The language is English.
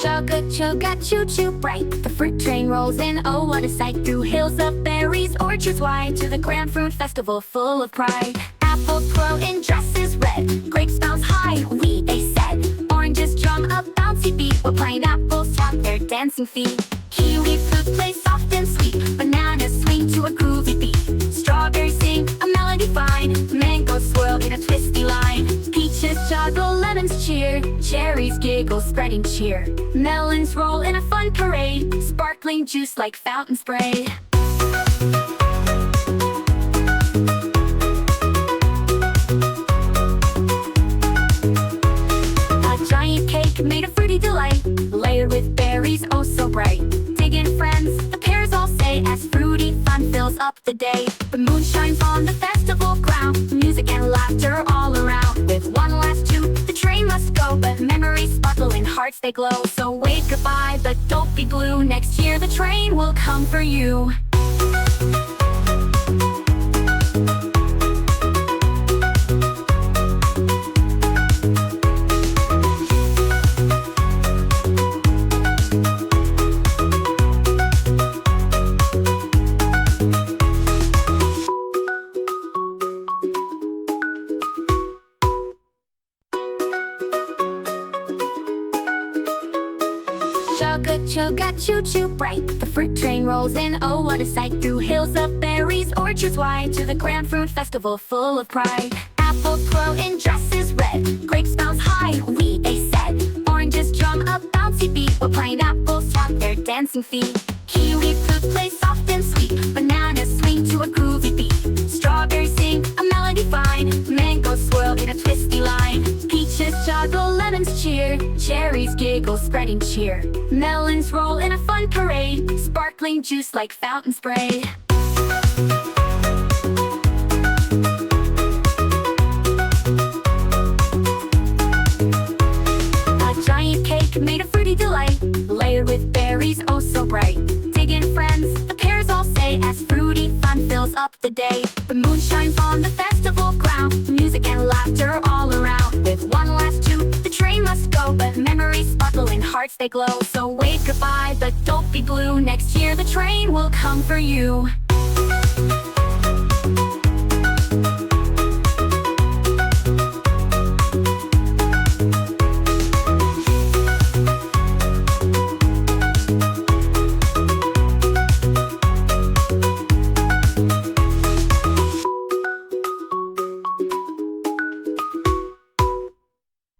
Chugga chugga choo choo bright, the fruit train rolls in, oh what a sight. Through hills of berries, orchards wide, to the grand fruit festival full of pride. Apples grow in dresses red, grapes bounce high, wheat they said. Oranges drum a bouncy beat, while pineapples swap their dancing feet. Kiwi fruit plays soft and sweet, bananas swing to a groovy beat. Strawberries sing a melody fine, mangoes swirl in a twisty line. Peaches juggle, lemons cheer, cherries giggle spreading cheer. Melons roll in a fun parade, sparkling juice like fountain spray. A giant cake made of fruity delight, layered with berries oh so bright. Dig in friends, the pears all say, as fruity fun fills up the day. The moon shines on the festival ground, music and laughter all around. With one last toot, the train must go, but memories sparkle in hearts they glow. So wave goodbye, but don't be blue, next year the train will come for you. Chugga chugga choo choo bright, the fruit train rolls in, oh what a sight. Through hills of berries, orchards wide, to the grand fruit festival full of pride. Apples grow in dresses red, grapes bounce high, wheat they said. Oranges drum a bouncy beat, while pineapples swap their dancing feet. Kiwi fruit plays soft and sweet, bananas swing to a groovy beat. Strawberries sing a melody fine, mangoes swirl in a twisty line. Peaches juggle, lemons cheer, cherries giggle spreading cheer. Melons roll in a fun parade, sparkling juice like fountain spray. A giant cake made of fruity delight, layered with berries oh so bright. Dig in friends, the pears all say, as fruity fun fills up the day. The moon shines on the festival ground, music and laughter all around. With one last toot, the train must go, but memories sparkle in hearts they glow. So wave goodbye, but don't be blue, next year the train will come for you.